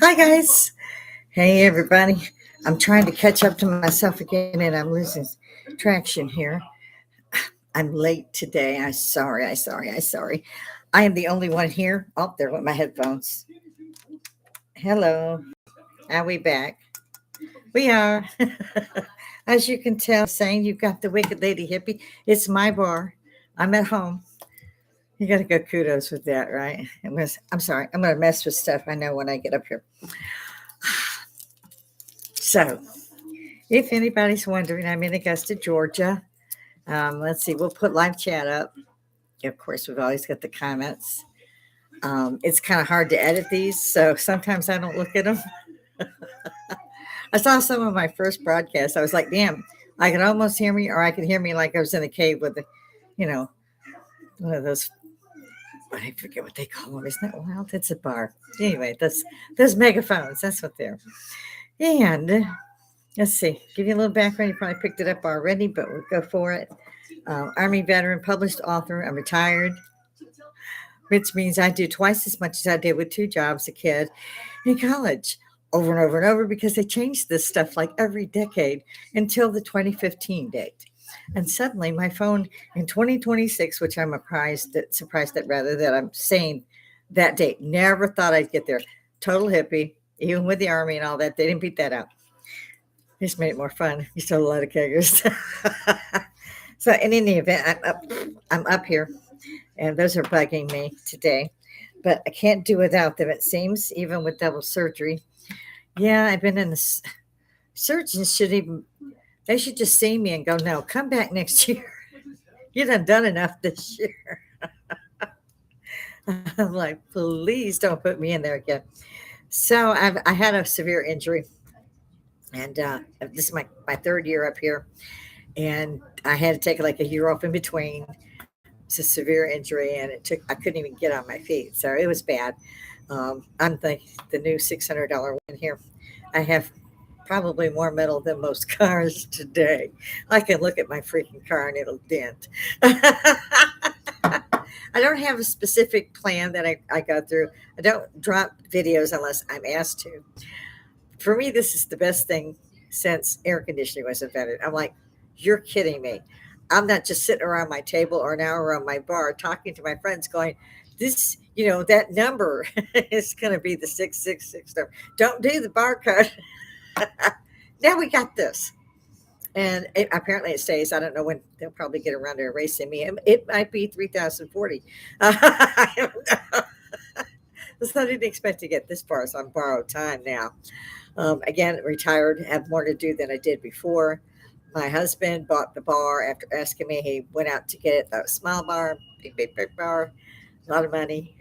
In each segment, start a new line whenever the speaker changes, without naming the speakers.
Hi, guys. Hey, everybody. I'm trying to catch up to myself again and I'm losing traction here. I'm late today. I sorry. I am the only one here out there with my headphones. Hello. Are we back? We are. As you can tell, saying you've got the Wicked Lady Hippie. It's my bar. I'm at home. You got to go kudos with that, right? I'm sorry. I'm going to mess with stuff I know when I get up here. So, if anybody's wondering, I'm in Augusta, Georgia. Let's see, we'll put live chat up. Of course, we've always got the comments. It's kind of hard to edit these, so sometimes I don't look at them. I saw some of my first broadcasts. I was like, damn, I could almost hear me, or I could hear me like I was in a cave with the, you know, one of those. I forget what they call them. Isn't that wild? It's a bar. Anyway, those megaphones. That's what they're. And let's see, give you a little background. You probably picked it up already, but we'll go for it. Army veteran, published author. I'm retired, which means I do twice as much as I did with two jobs a kid in college, over and over and over, because they changed this stuff like every decade until the 2015 date. And suddenly my phone in 2026, which I'm surprised that rather that I'm saying that date, never thought I'd get there. Total hippie, even with the Army and all that, they didn't beat that out. Just made it more fun. You sold a lot of keggers. So in any event, I'm up here, and those are bugging me today. But I can't do without them, it seems, even with double surgery. Yeah, I've been in the surgeons they should just see me and go, no, come back next year. You done enough this year. I'm like, please don't put me in there again. So I had a severe injury, and this is my third year up here, and I had to take like a year off in between. It's a severe injury, and I couldn't even get on my feet, so it was bad. I'm the new $600 one here. I have probably more metal than most cars today. I can look at my freaking car and it'll dent. I don't have a specific plan that I go through. I don't drop videos unless I'm asked to. For me, this is the best thing since air conditioning was invented. I'm like, you're kidding me. I'm not just sitting around my table or an hour around my bar talking to my friends going, this, that number is going to be the 666 number. Don't do the barcode. Now we got this. And apparently it stays. I don't know when they'll probably get around to erasing me. It might be 3040. I don't know. So I didn't expect to get this far. So I'm borrowed time now. Again, retired, have more to do than I did before. My husband bought the bar after asking me. He went out to get it, a small bar, big bar, a lot of money.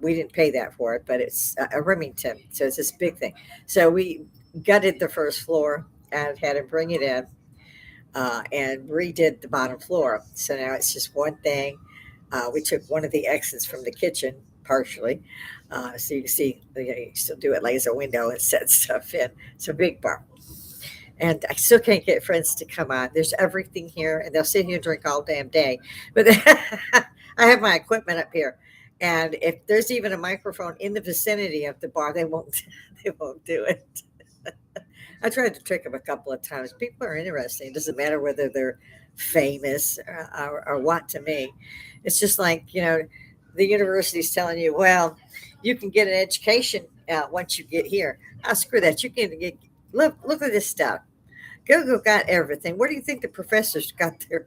We didn't pay that for it, but it's a Remington. So it's this big thing. So we gutted the first floor and had him bring it in and redid the bottom floor. So now it's just one thing. We took one of the exits from the kitchen partially. So you can see, you still do it laser window and set stuff in. It's a big bar. And I still can't get friends to come on. There's everything here, and they'll sit here and drink all damn day. But I have my equipment up here, and if there's even a microphone in the vicinity of the bar, they won't. They won't do it. I tried to trick them a couple of times. People are interesting. It doesn't matter whether they're famous or what to me. It's just like, the university's telling you, well, you can get an education once you get here. Oh, screw that. You can get, look at this stuff. Google got everything. Where do you think the professors got their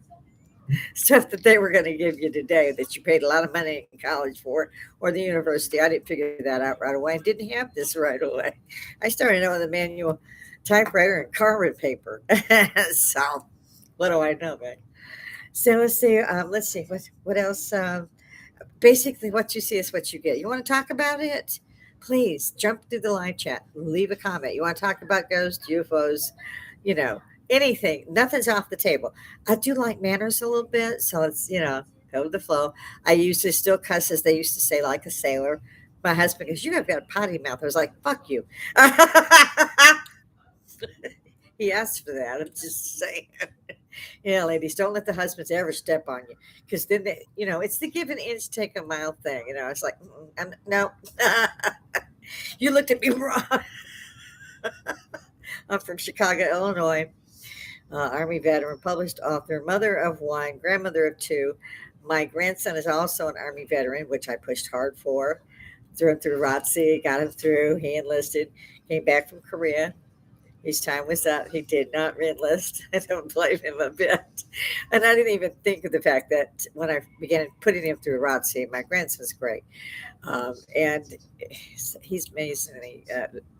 stuff that they were going to give you today that you paid a lot of money in college for, or the university? I didn't figure that out right away. I didn't have this right away. I started out with a manual typewriter and carbon paper. So what do I know, man? So let's see what else. Basically, what you see is what you get. You want to talk about it? Please jump through the live chat. Leave a comment. You want to talk about ghosts, UFOs, anything. Nothing's off the table. I do like manners a little bit, so it's go with the flow. I usually still cuss, as they used to say, like a sailor. My husband goes, "You have got a potty mouth." I was like, "Fuck you." He asked for that. I'm just saying. Yeah, ladies, don't let the husbands ever step on you, because then it's the give an inch, take a mile thing. It's like, no. You looked at me wrong. I'm from Chicago, Illinois. Army veteran, published author, mother of one, grandmother of two. My grandson is also an Army veteran, which I pushed hard for. Threw him through ROTC, got him through. He enlisted, came back from Korea. His time was up. He did not reenlist. I don't blame him a bit. And I didn't even think of the fact that when I began putting him through ROTC, my grandson's great. And he's amazingly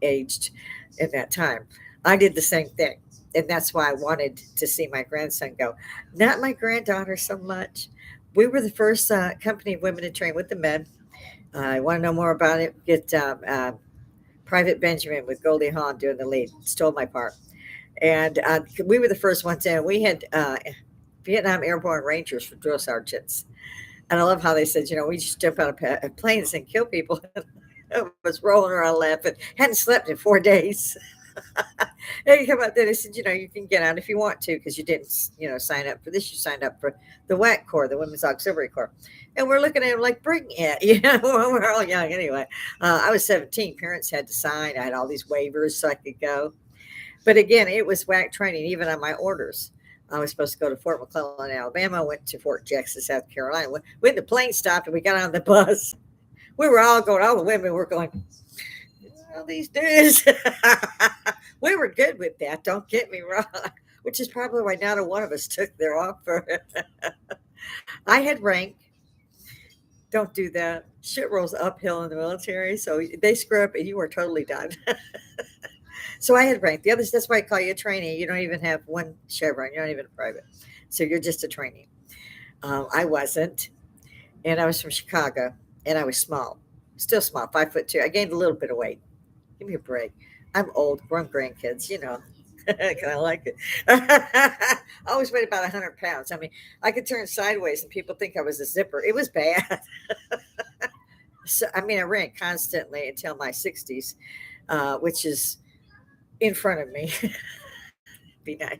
aged in that time. I did the same thing. And that's why I wanted to see my grandson go. Not my granddaughter so much. We were the first company of women to train with the men. I want to know more about it. Get Private Benjamin with Goldie Hawn doing the lead. Stole my part. And we were the first ones in. We had Vietnam Airborne Rangers for drill sergeants. And I love how they said, we just jump out of planes and kill people. I was rolling around laughing. Hadn't slept in 4 days. And you come out there, they said, you can get out if you want to because you didn't, sign up for this. You signed up for the WAC Corps, the Women's Auxiliary Corps. And we're looking at them like, bring it. We're all young anyway. I was 17. Parents had to sign. I had all these waivers so I could go. But again, it was WAC training, even on my orders. I was supposed to go to Fort McClellan, Alabama. Went to Fort Jackson, South Carolina. When the plane stopped and we got on the bus, we were all going, all the women were going, these dudes. We were good with that. Don't get me wrong. Which is probably why not a one of us took their offer. I had rank. Don't do that. Shit rolls uphill in the military. So they screw up and you are totally done. So I had rank. The others, that's why I call you a trainee. You don't even have one chevron. You're not even a private. So you're just a trainee. I wasn't. And I was from Chicago. And I was small. Still small, 5'2". I gained a little bit of weight. Give me a break. I'm old, grown grandkids, Kind of like it. I always weighed about 100 pounds. I mean, I could turn sideways and people think I was a zipper. It was bad. So, I ran constantly until my 60s, which is in front of me. Be nice.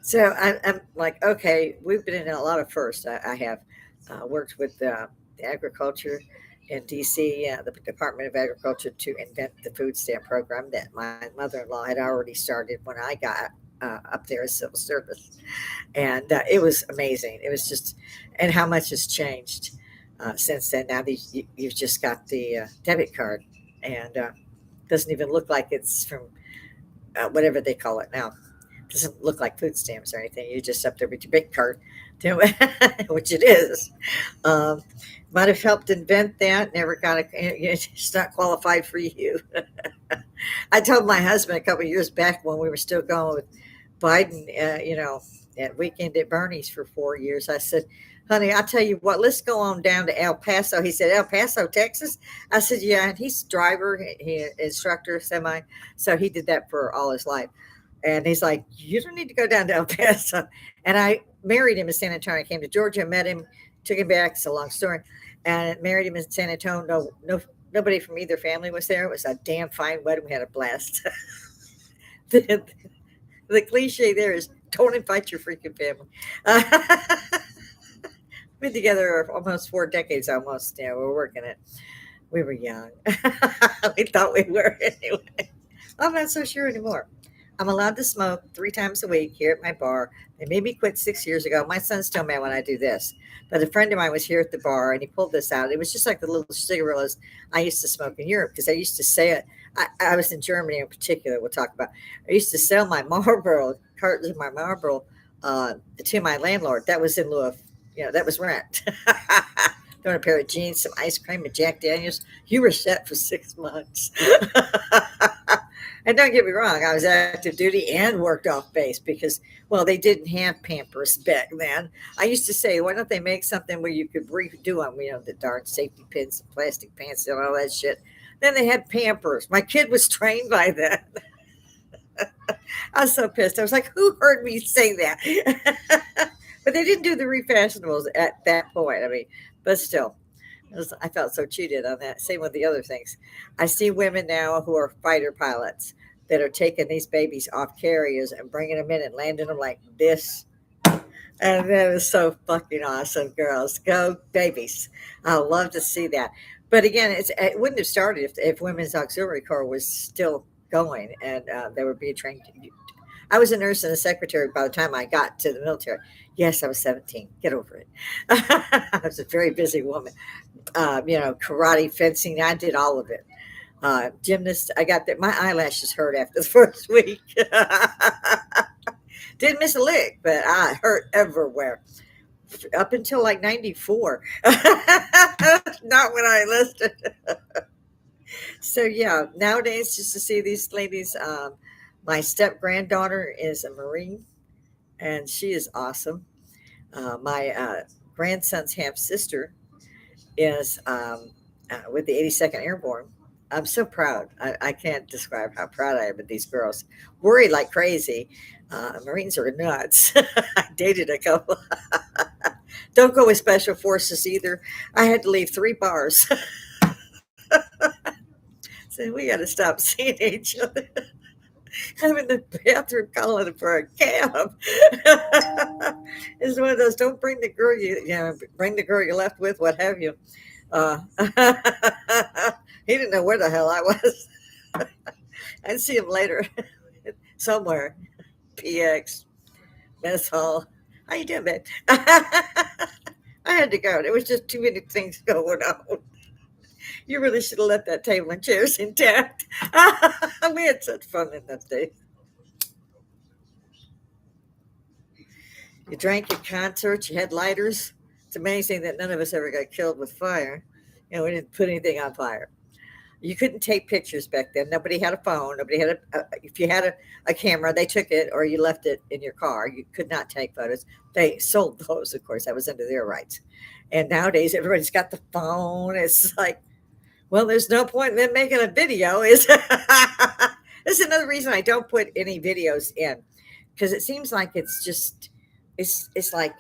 So I'm like, okay, we've been in a lot of firsts. I have worked with the agriculture in DC, the Department of Agriculture, to invent the food stamp program that my mother-in-law had already started when I got up there as civil service. And it was amazing. It was just, and how much has changed since then. Now you've just got the debit card and doesn't even look like it's from whatever they call it now. Doesn't look like food stamps or anything. You just up there with your bank card, which it is. Might have helped invent that. Never got it's not qualified for you. I told my husband a couple of years back when we were still going with Biden, at Weekend at Bernie's for 4 years. I said, honey, I'll tell you what, let's go on down to El Paso. He said, El Paso, Texas? I said, yeah. And he's driver, instructor, semi. So he did that for all his life. And he's like, you don't need to go down to El Paso. And I married him in San Antonio. I came to Georgia, met him, took him back. It's a long story. And married him in San Antonio. Nobody from either family was there. It was a damn fine wedding. We had a blast. the cliche there is don't invite your freaking family. Been together almost 4 decades almost. We're working it. We were young. We thought we were anyway. I'm not so sure anymore. I'm allowed to smoke 3 times a week here at my bar. They made me quit 6 years ago. My son's still mad when I do this. But a friend of mine was here at the bar and he pulled this out. It was just like the little cigarillos I used to smoke in Europe because I used to say it. I was in Germany in particular, we'll talk about. I used to sell my Marlboro, cartons of my Marlboro to my landlord. That was in lieu of, that was rent. Throwing a pair of jeans, some ice cream, and Jack Daniels. You were set for 6 months. And don't get me wrong, I was active duty and worked off base because, well, they didn't have Pampers back then. I used to say, why don't they make something where you could redo them, the darn safety pins, and plastic pants, and all that shit. Then they had Pampers. My kid was trained by that. I was so pissed. I was like, who heard me say that? But they didn't do the refashionables at that point. But still. I felt so cheated on that. Same with the other things. I see women now who are fighter pilots that are taking these babies off carriers and bringing them in and landing them like this. And that is so fucking awesome, girls. Go babies. I love to see that. But again, it wouldn't have started if Women's Auxiliary Corps was still going, and they were being trained. I was a nurse and a secretary by the time I got to the military. Yes, I was 17. Get over it. I was a very busy woman. Karate, fencing, I did all of it. Gymnast, I got that. My eyelashes hurt after the first week. Didn't miss a lick, but I hurt everywhere up until like 94. Not when I enlisted. So yeah, nowadays just to see these ladies, my step granddaughter is a Marine, and she is awesome. My grandson's half sister is with the 82nd Airborne. I'm so proud. I can't describe how proud I am of these girls. Worried like crazy. Marines are nuts. I dated a couple. Don't go with special forces either. I had to leave 3 bars. So we got to stop seeing each other. I'm in the bathroom calling for a cab. It's one of those. Don't bring the girl bring the girl you left with. What have you? Uh, he didn't know where the hell I was. I'd see him later somewhere. PX mess hall. How you doing, babe? I had to go. There was just too many things going on. You really should have left that table and chairs intact. We had such fun in those days. You drank at concerts, you had lighters. It's amazing that none of us ever got killed with fire. We didn't put anything on fire. You couldn't take pictures back then. Nobody had a phone. Nobody had if you had a camera, they took it or you left it in your car. You could not take photos. They sold those, of course. That was under their rights. And nowadays, everybody's got the phone. It's like, well, there's no point in them making a video. This is another reason I don't put any videos in, because it seems like it's like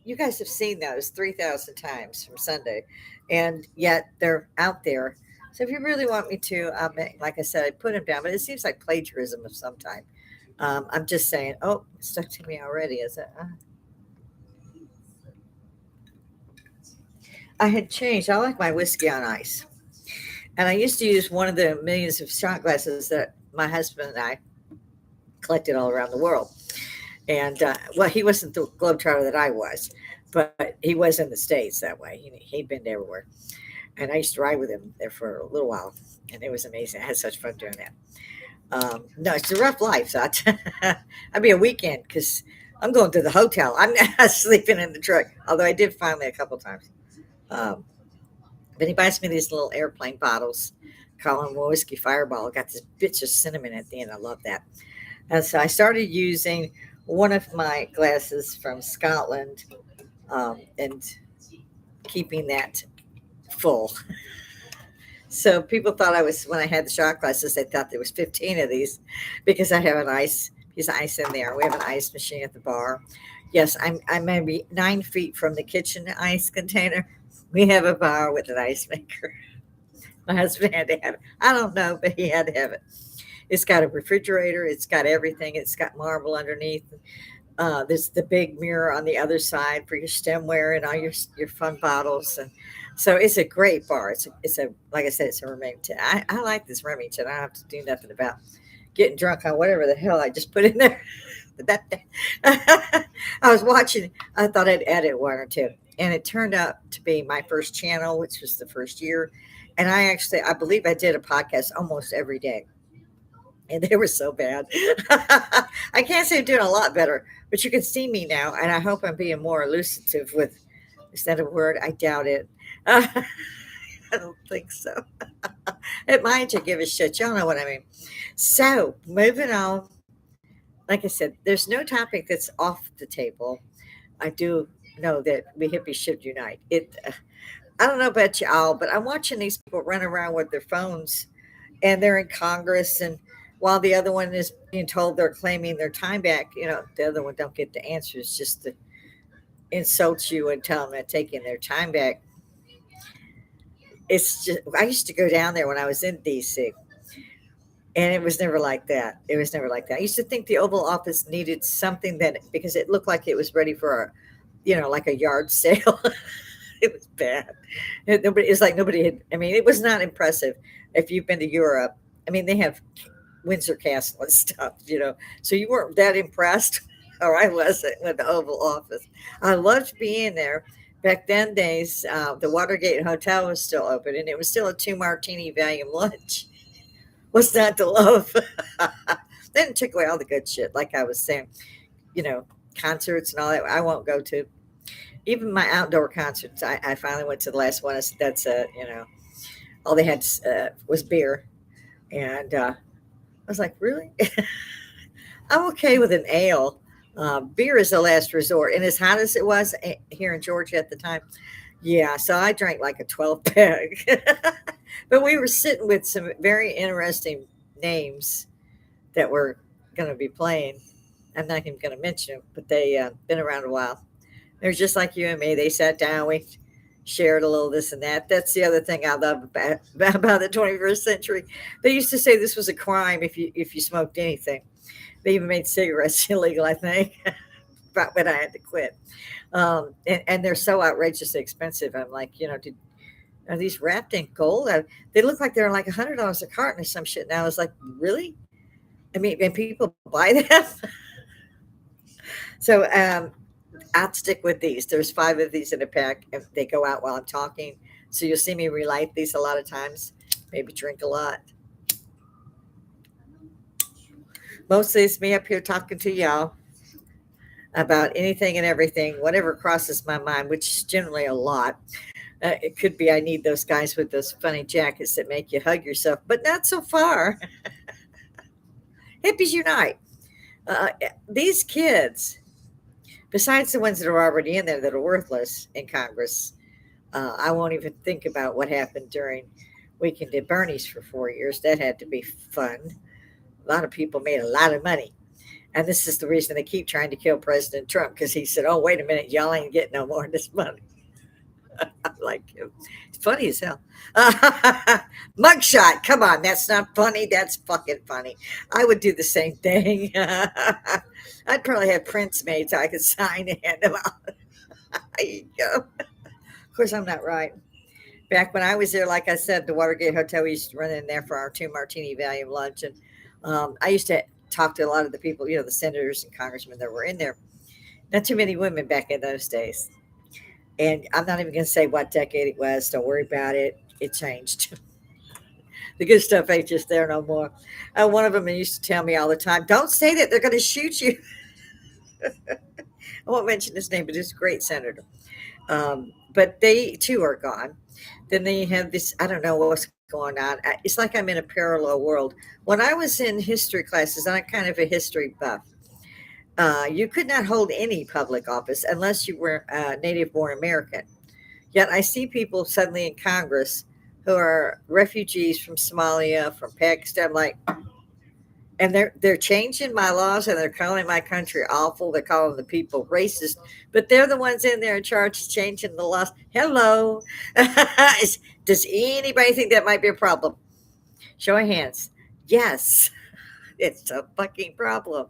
you guys have seen those 3,000 times from Sunday, and yet they're out there. So if you really want me to, like I said, I put them down, but it seems like plagiarism of some type. I'm just saying, oh, it stuck to me already. Is it? I had changed. I like my whiskey on ice. And I used to use one of the millions of shot glasses that my husband and I collected all around the world. And well, he wasn't the globetrotter that I was, but he was in the States that way. He'd been everywhere. And I used to ride with him there for a little while. And it was amazing. I had such fun doing that. No, it's a rough life. So I'd be a weekend because I'm going to the hotel. I'm not sleeping in the truck, although I did finally a couple times. Um, but he buys me these little airplane bottles, call them whiskey fireball. Got this bitch of cinnamon at the end. I love that. And so I started using one of my glasses from Scotland, and keeping that full. So people thought when I had the shot glasses, they thought there was 15 of these because I have an ice piece of ice in there. We have an ice machine at the bar. Yes, I'm maybe 9 feet from the kitchen ice container. We have a bar with an ice maker. My husband had to have it. I don't know, but he had to have it. It's got a refrigerator. It's got everything. It's got marble underneath. There's the big mirror on the other side for your stemware and all your fun bottles. And so it's a great bar. It's a like I said, it's a Remington. I like this Remington. I don't have to do nothing about getting drunk on whatever the hell I just put in there. I was watching. I thought I'd edit one or two, and it turned out to be my first channel, which was the first year. And I believe I did a podcast almost every day, and they were so bad. I can't say I'm doing a lot better, but you can see me now, and I hope I'm being more elucidative with. Is that a word? I doubt it. I don't think so. At my age, I give a shit. Y'all know what I mean. So, moving on. Like I said, there's no topic that's off the table. I do know that we hippies should unite. I don't know about y'all, but I'm watching these people run around with their phones, and they're in Congress, and while the other one is being told they're claiming their time back, the other one don't get the answers, just to insult you and tell them they're taking their time back. It's just, I used to go down there when I was in DC, and it was never like that. It was never like that. I used to think the Oval Office needed something because it looked like it was ready for like a yard sale. It was bad. Nobody, it's like nobody had, I mean, it was not impressive. If you've been to Europe, I mean, they have Windsor Castle and stuff, so you weren't that impressed, or I wasn't with the Oval Office. I loved being there. Back then days, the Watergate Hotel was still open, and it was still a two martini volume lunch. What's not to love? Then it took away all the good shit, like I was saying, you know, concerts and all that. I won't go to even my outdoor concerts. I finally went to the last one. That's all they had was beer, and I was like, really? I'm okay with an ale. Beer is the last resort, and as hot as it was here in Georgia at the time, yeah. So I drank like a 12 pack, but we were sitting with some very interesting names that were going to be playing. I'm not even going to mention them, but they been around a while. They're just like you and me. They sat down, we shared a little this and that. That's the other thing I love about the 21st century. They used to say this was a crime if you smoked anything. They even made cigarettes illegal, I think, about when I had to quit. And they're so outrageously expensive. I'm like, are these wrapped in gold? They look like they're like $100 a carton or some shit. And I was like, really? I mean, and people buy that. So I'd stick with these. There's 5 of these in a pack, and they go out while I'm talking. So you'll see me relight these a lot of times. Maybe drink a lot. Mostly it's me up here talking to y'all about anything and everything, whatever crosses my mind, which is generally a lot. It could be I need those guys with those funny jackets that make you hug yourself, but not so far. Hippies unite. These kids, besides the ones that are already in there that are worthless in Congress, I won't even think about what happened during Weekend at Bernie's for 4 years. That had to be fun. A lot of people made a lot of money. And this is the reason they keep trying to kill President Trump, because he said, oh, wait a minute, y'all ain't getting no more of this money. I like him. It's funny as hell. Mugshot. Come on. That's not funny. That's fucking funny. I would do the same thing. I'd probably have prints made so I could sign and hand them out. There you go. Of course, I'm not right. Back when I was there, like I said, the Watergate Hotel, we used to run in there for our 2 martini volume lunch. And I used to talk to a lot of the people, the senators and congressmen that were in there. Not too many women back in those days. And I'm not even going to say what decade it was. Don't worry about it. It changed. The good stuff ain't just there no more. One of them used to tell me all the time, don't say that, they're going to shoot you. I won't mention his name, but he's a great senator. But they too are gone. Then they have this, I don't know what's going on. It's like I'm in a parallel world. When I was in history classes, and I'm kind of a history buff, you could not hold any public office unless you were native born American. Yet I see people suddenly in Congress who are refugees from Somalia, from Pakistan, like, and they're changing my laws, and they're calling my country awful. They're calling the people racist, but they're the ones in there in charge of changing the laws. Hello. Does anybody think that might be a problem? Show of hands. Yes, it's a fucking problem.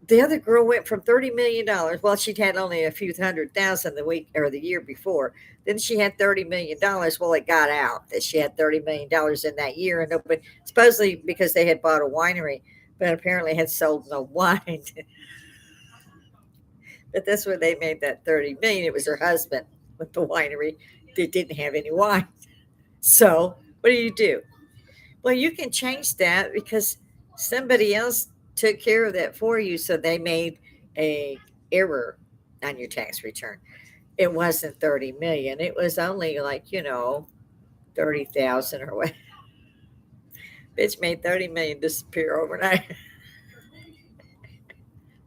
The other girl went from $30 million. Well, she'd had only a few $100,000 the week or the year before. Then she had $30 million. Well, it got out that she had $30 million in that year, and nobody, supposedly because they had bought a winery, but apparently had sold no wine. But that's where they made that $30 million. It was her husband with the winery that didn't have any wine. So what do? Well, you can change that because somebody else took care of that for you. So they made a error on your tax return. It wasn't 30 million. It was only like, 30,000 or what. Bitch made 30 million disappear overnight.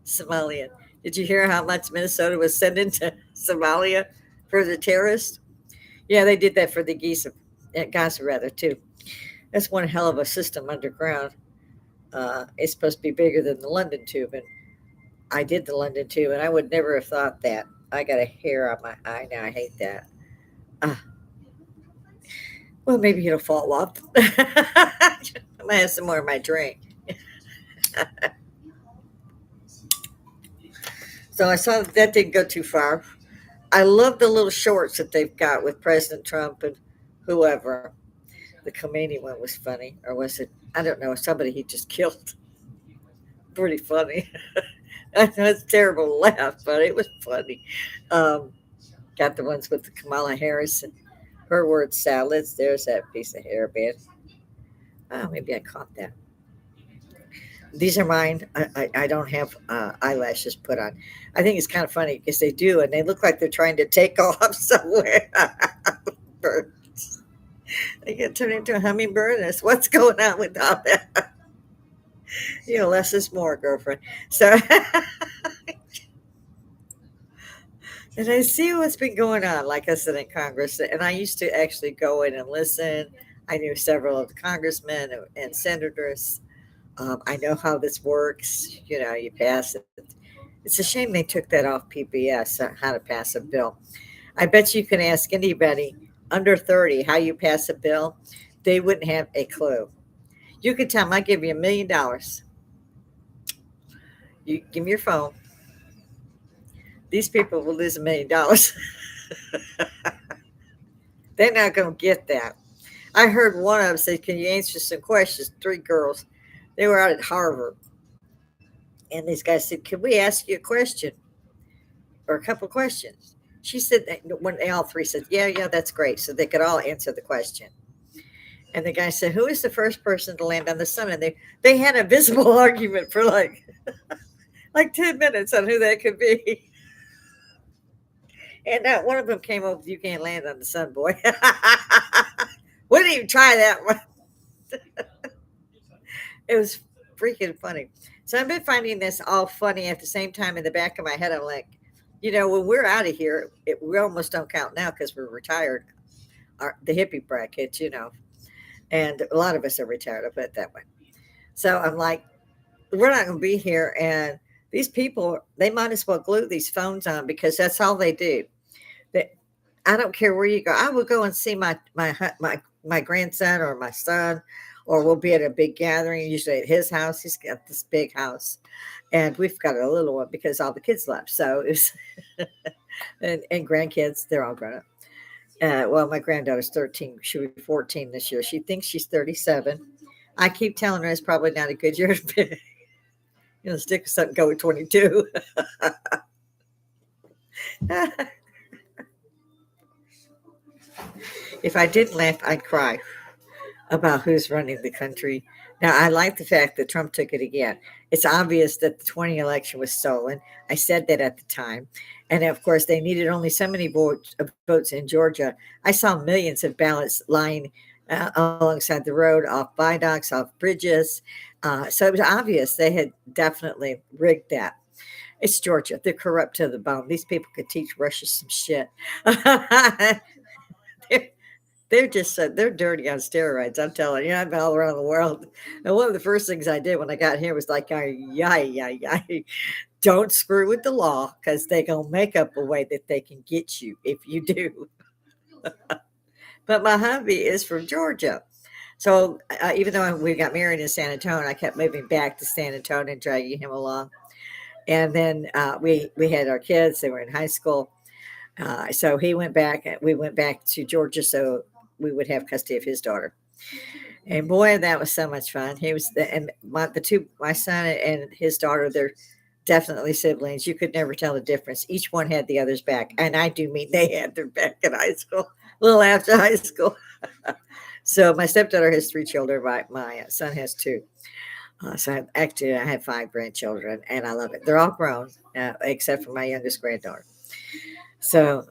Somalia. Did you hear how much Minnesota was sending to Somalia for the terrorists? Yeah, they did that for the Gaza rather too. That's one hell of a system underground. It's supposed to be bigger than the London Tube, and I did the London Tube, and I would never have thought that. I got a hair on my eye now. I hate that. Well, maybe it'll fall off. I might have some more of my drink. So I saw that didn't go too far. I love the little shorts that they've got with President Trump and whoever. The Khomeini one was funny, or was it? I don't know. Somebody he just killed. Pretty funny. I know it's terrible to laugh, but it was funny. Um, got the ones with the Kamala Harris and her word salads. There's that piece of hair band. Oh, maybe I caught that. These are mine. I don't have eyelashes put on. I think it's kind of funny because they do, and they look like they're trying to take off somewhere. Birds. They get turned into a hummingbird. And it's what's going on with all that. Less is more, girlfriend. So, and I see what's been going on, like I said, in Congress. And I used to actually go in and listen. I knew several of the congressmen and senators. I know how this works. You pass it. It's a shame they took that off PBS, how to pass a bill. I bet you can ask anybody under 30 how you pass a bill. They wouldn't have a clue. You could tell them, I give you $1 million. You give me your phone. These people will lose $1 million. They're not going to get that. I heard one of them say, can you answer some questions? Three girls. They were out at Harvard. And these guys said, can we ask you a question or a couple of questions? She said, when they all three said, yeah, that's great. So they could all answer the question. And the guy said, who is the first person to land on the sun? And they had a visible argument for like 10 minutes on who that could be. And one of them came up with, you can't land on the sun, boy. Wouldn't even try that one. It was freaking funny. So I've been finding this all funny at the same time in the back of my head. I'm like, when we're out of here, we almost don't count now because we're retired. The hippie bracket, and a lot of us are retired. I'll put it that way. So I'm like, we're not going to be here. And these people, they might as well glue these phones on because that's all they do. I don't care where you go. I will go and see my grandson or my son, or we'll be at a big gathering, usually at his house. He's got this big house, and we've got a little one because all the kids left. So it's and grandkids, they're all grown up. Well, my granddaughter's 13. She'll be 14 this year. She thinks she's 37. I keep telling her it's probably not a good year to be, stick with something, go with 22. If I didn't laugh, I'd cry about who's running the country. Now, I like the fact that Trump took it again. It's obvious that the 20 election was stolen. I said that at the time. And of course, they needed only so many votes in Georgia. I saw millions of ballots lying alongside the road, off viaducts, off bridges. So it was obvious they had definitely rigged that. It's Georgia. They're corrupt to the bone. These people could teach Russia some shit. They're just they're dirty on steroids. I'm telling you, I've been all around the world. And one of the first things I did when I got here was like, don't screw with the law because they're going to make up a way that they can get you if you do. But my hubby is from Georgia. So even though we got married in San Antonio, I kept moving back to San Antonio and dragging him along. And then we had our kids. They were in high school. So he went back. We went back to Georgia so we would have custody of his daughter. And boy, that was so much fun. He was my son and his daughter. They're definitely siblings. You could never tell the difference. Each one had the other's back, and I do mean they had their back in high school, a little after high school. So my stepdaughter has 3 children. My son has 2. So I have 5 grandchildren, and I love it. They're all grown, except for my youngest granddaughter. So,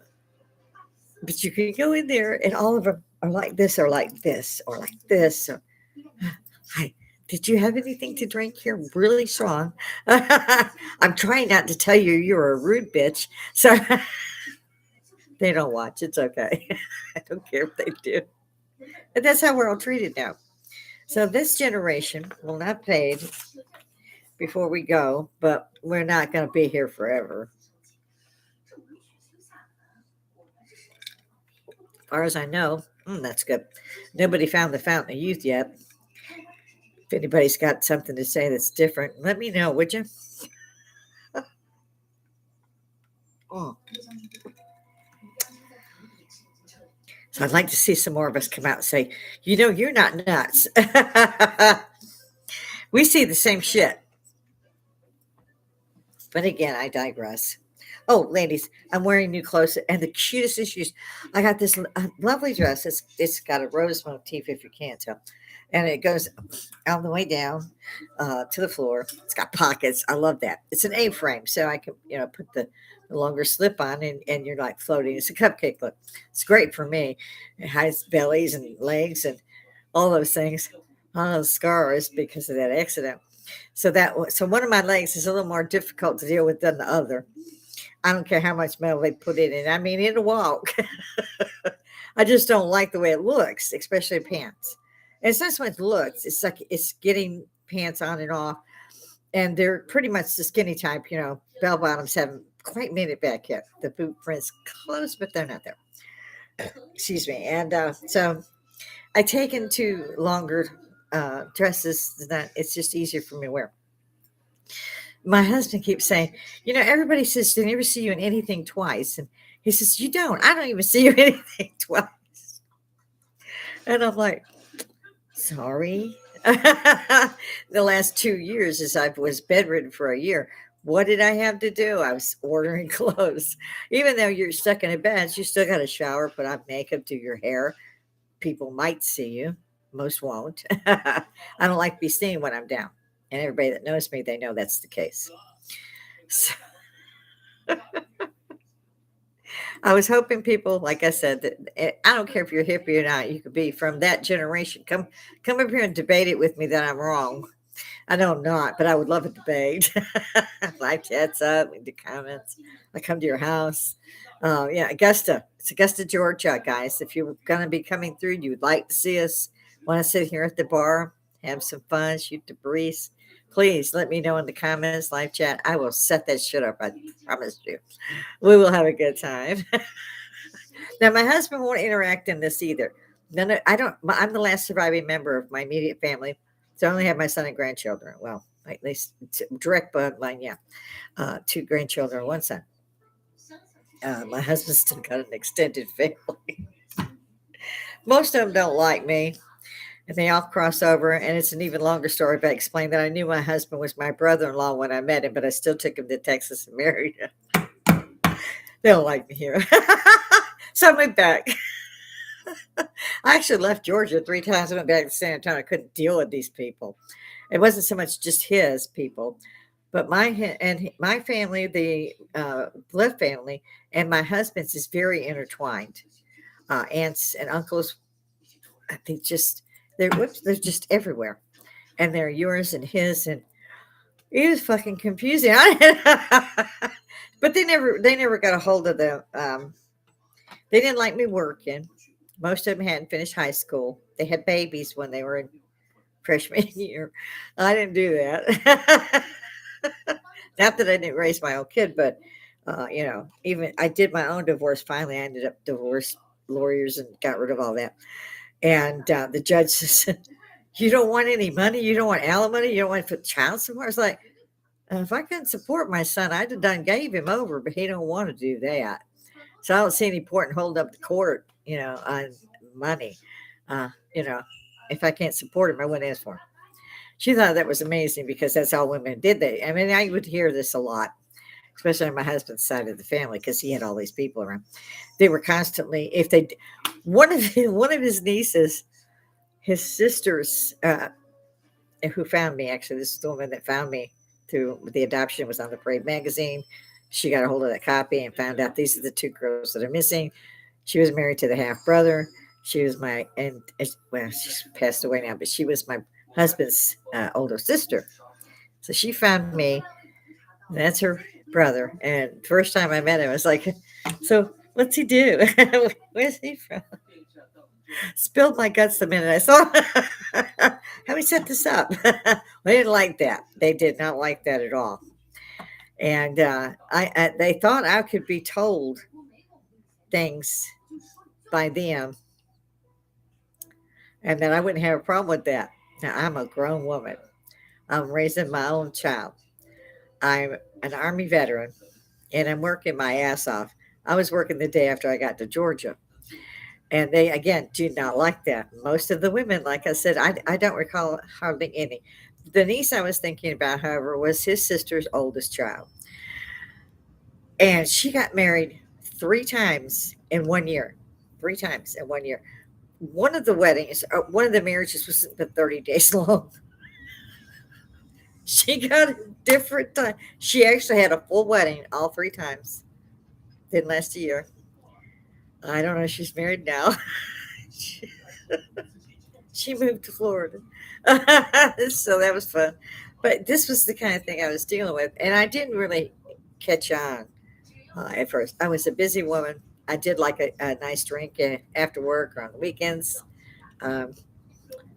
but you can go in there, and all of them are like this, or like this, or like this. Or, hi, did you have anything to drink here? Really strong. I'm trying not to tell you you're a rude bitch. So they don't watch. It's okay. I don't care if they do. But that's how we're all treated now. So this generation will not fade before we go, but we're not going to be here forever. As far as I know, that's good. Nobody found the fountain of youth yet. If anybody's got something to say that's different, let me know, would you? Oh. So I'd like to see some more of us come out and say, you're not nuts. We see the same shit. But again, I digress. Oh, ladies, I'm wearing new clothes and the cutest issues. I got this lovely dress. It's got a rose motif, if you can't tell, and it goes all the way down to the floor. It's got pockets. I love that. It's an A-frame, so I can put the longer slip on, and you're like floating. It's a cupcake look. It's great for me. It hides bellies and legs and all those things. All those scars because of that accident. So one of my legs is a little more difficult to deal with than the other. I don't care how much metal they put in it. I mean, it'll walk. I just don't like the way it looks, especially pants. And it's not so much looks. It's like it's getting pants on and off, and they're pretty much the skinny type. Bell bottoms haven't quite made it back yet. The boot print's close, but they're not there. Excuse me. And so I take into longer dresses. That it's just easier for me to wear. My husband keeps saying, everybody says they never see you in anything twice. And he says, you don't. I don't even see you in anything twice. And I'm like, sorry. The last 2 years, as I was bedridden for a year, what did I have to do? I was ordering clothes. Even though you're stuck in a bed, you still got to shower, put on makeup, do your hair. People might see you. Most won't. I don't like to be seen when I'm down. And everybody that knows me, they know that's the case. So I was hoping people, like I said, that I don't care if you're hippie or not, you could be from that generation. Come up here and debate it with me that I'm wrong. I know I'm not, but I would love a debate. Live chats up, leave the comments. I come to your house. Yeah, Augusta. It's Augusta, Georgia, guys. If you're going to be coming through, you would like to see us, want to sit here at the bar, have some fun, shoot the breeze, please let me know in the comments, live chat. I will set that shit up. I promise you. We will have a good time. Now, my husband won't interact in this either. I don't. I'm the last surviving member of my immediate family, so I only have my son and grandchildren. Well, at least direct bloodline, yeah. 2 grandchildren, one son. My husband's still got an extended family. Most of them don't like me, and they all cross over. And it's an even longer story. But I explained that I knew my husband was my brother-in-law when I met him, but I still took him to Texas and married him. They don't like me here. So I went back. I actually left Georgia 3 times. I went back to San Antonio. I couldn't deal with these people. It wasn't so much just his people, but my family, the blood family, and my husband's is very intertwined. Aunts and uncles, they just they're just everywhere, and they're yours and his, and it was fucking confusing. But they never got a hold of them. They didn't like me working. Most of them hadn't finished high school. They had babies when they were in freshman year. I didn't do that. Not that I didn't raise my own kid, but even I did my own divorce. Finally, I ended up divorced lawyers and got rid of all that. And the judge said, "You don't want any money. You don't want alimony. You don't want to put child support." I was like, if I couldn't support my son, I'd have done gave him over, but he don't want to do that. So I don't see any point in holding up the court, on money. Uh, you know, if I can't support him, I wouldn't ask for him. She thought that was amazing because that's all women did. I mean, I would hear this a lot, especially on my husband's side of the family, because he had all these people around. They were constantly, if they, one of his nieces, his sisters, who found me, actually, this is the woman that found me through the adoption, was on the Parade magazine. She got a hold of that copy and found out these are the 2 girls that are missing. She was married to the half brother. She was she's passed away now, but she was my husband's older sister. So she found me. That's her brother. And first time I met him, I was like, so what's he do? Where's he from? Spilled my guts the minute I saw him. How we set this up? They didn't like that. They did not like that at all. And they thought I could be told things by them, and that I wouldn't have a problem with that. Now, I'm a grown woman. I'm raising my own child. I'm an Army veteran, and I'm working my ass off. I was working the day after I got to Georgia, And they, again, do not like that. Most of the women, like I said, I don't recall hardly any. The niece I was thinking about, however, was his sister's oldest child. And she got married 3 times in 1 year. 3 times in 1 year. One of the weddings, one of the marriages wasn't but 30 days long. She got a different time. She actually had a full wedding all 3 times. Didn't last a year. I don't know if she's married now. she, she moved to Florida. So that was fun. But this was the kind of thing I was dealing with. And I didn't really catch on at first. I was a busy woman. I did like a nice drink after work or on the weekends. Um,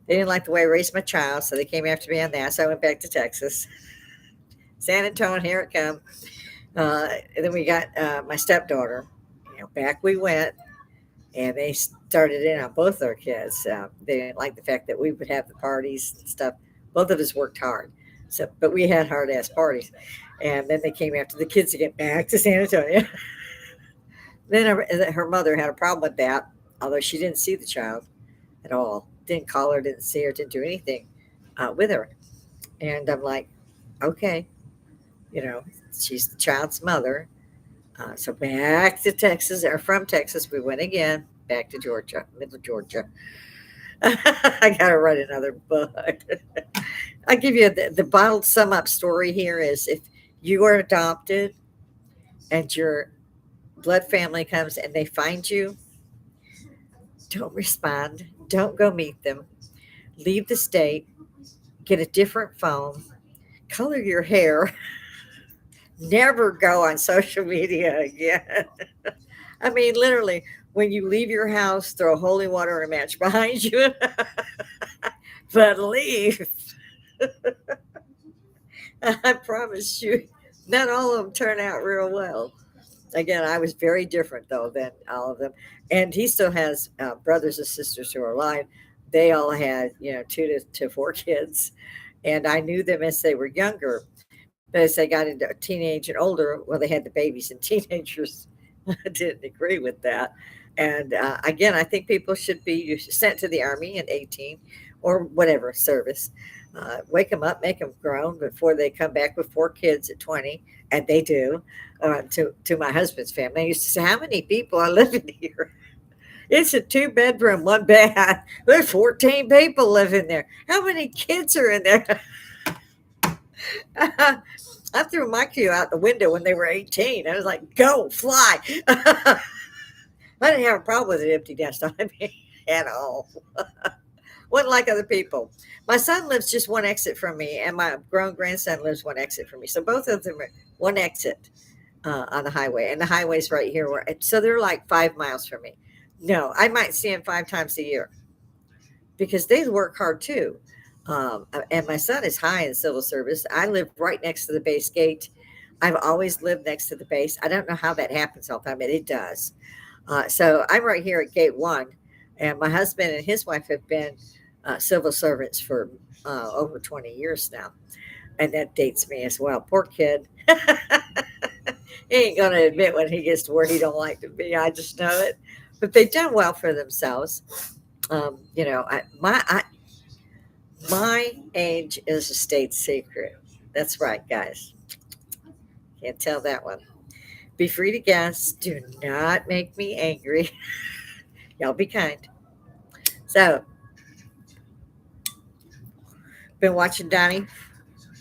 they didn't like the way I raised my child, so they came after me on that. So I went back to Texas. San Antonio, here it comes. And then we got my stepdaughter. Back we went, and they started in on both our kids. They didn't like the fact that we would have the parties and stuff. Both of us worked hard, so but we had hard ass parties. And then they came after the kids to get back to San Antonio. Then her mother had a problem with that, although she didn't see the child at all. Didn't call her, didn't see her, didn't do anything with her. And I'm like, okay, you know, she's the child's mother. So back to Texas, or from Texas, we went again back to Georgia, middle Georgia. I got to write another book. I give you the bottled sum up story here is if you are adopted and your blood family comes and they find you, don't respond. Don't go meet them. Leave the state. Get a different phone. Color your hair. Never go on social media again. I mean, literally, when you leave your house, throw holy water and a match behind you, but leave. I promise you, not all of them turn out real well. Again, I was very different though than all of them, and he still has brothers and sisters who are alive. They all had, 2 to 4 kids, and I knew them as they were younger. But as they got into teenage and older, well, they had the babies and teenagers. I didn't agree with that. And again, I think people should be sent to the army at 18 or whatever service. Wake them up, make them grown before they come back with 4 kids at 20, and they do. To my husband's family, I used to say, "How many people are living here?" It's a 2 bedroom, 1 bath. There's 14 people living there. How many kids are in there? I threw my cue out the window when they were 18. I was like, "Go fly." I didn't have a problem with an empty nest on me at all. Wasn't like other people. My son lives just one exit from me, and my grown grandson lives one exit from me. So both of them are one exit on the highway, and the highway's right here. So they're like 5 miles from me. No, I might see them 5 times a year because they work hard too. And my son is high in civil service. I live right next to the base gate. I've always lived next to the base. I don't know how that happens all the time, but it does. So I'm right here at gate one, and my husband and his wife have been civil servants for over 20 years now. And that dates me as well. Poor kid. He ain't going to admit when he gets to where he don't like to be. I just know it. But they've done well for themselves. My age is a state secret. That's right, guys. Can't tell that one. Be free to guess. Do not make me angry. Y'all be kind. So, been watching Donnie,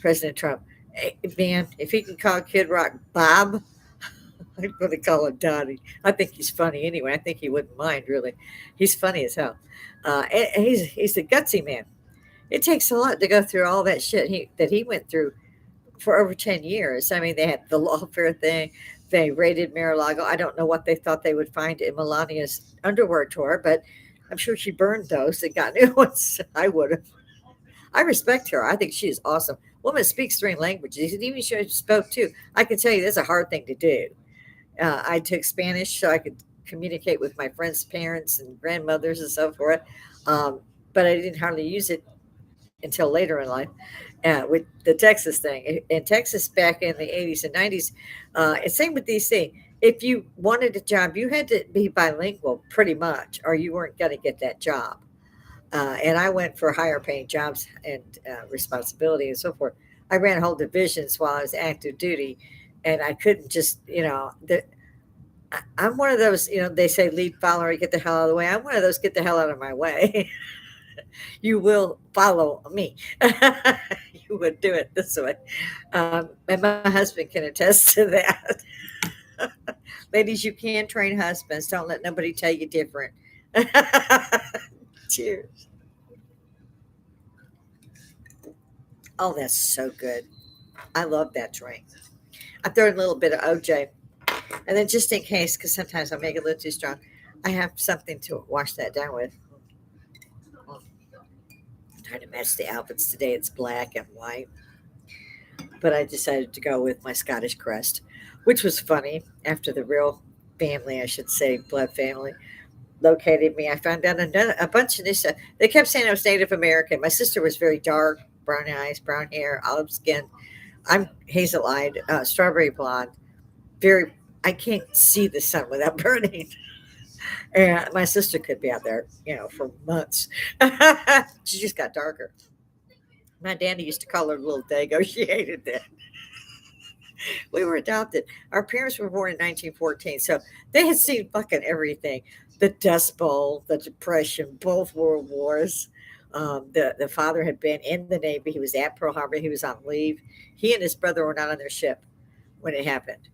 President Trump. Hey, man, if he can call Kid Rock Bob, I'm going to call him Donnie. I think he's funny anyway. I think he wouldn't mind, really. He's funny as hell. And he's a gutsy man. It takes a lot to go through all that shit that he went through for over 10 years. I mean, they had the lawfare thing. They raided Mar-a-Lago. I don't know what they thought they would find in Melania's underwear drawer, but I'm sure she burned those and got new ones. I would have. I respect her. I think she is awesome. Woman speaks 3 languages, and even she spoke 2. I can tell you that's a hard thing to do. I took Spanish so I could communicate with my friends' parents and grandmothers and so forth, but I didn't hardly use it until later in life with the Texas thing. In Texas back in the 80s and 90s, and same with DC, if you wanted a job, you had to be bilingual pretty much, or you weren't going to get that job. And I went for higher paying jobs and responsibility and so forth. I ran whole divisions while I was active duty, and I couldn't just, I'm one of those, they say lead follower, get the hell out of the way. I'm one of those, get the hell out of my way. You will follow me. You would do it this way. And my husband can attest to that. Ladies, you can train husbands. Don't let nobody tell you different. Cheers. Oh, that's so good. I love that drink. I throw in a little bit of OJ. And then just in case, because sometimes I make it a little too strong, I have something to wash that down with. I'm trying to match the outfits today. It's black and white. But I decided to go with my Scottish crest, which was funny after the real family, I should say, blood family, located me. I found out a bunch of this. They kept saying I was Native American. My sister was very dark, brown eyes, brown hair, olive skin. I'm hazel eyed, strawberry blonde. Very, I can't see the sun without burning. And my sister could be out there, for months. She just got darker. My daddy used to call her little Dago. She hated that. We were adopted. Our parents were born in 1914, so they had seen fucking everything: the Dust Bowl, the Depression, both World Wars. The father had been in the Navy. He was at Pearl Harbor. He was on leave. He and his brother were not on their ship when it happened,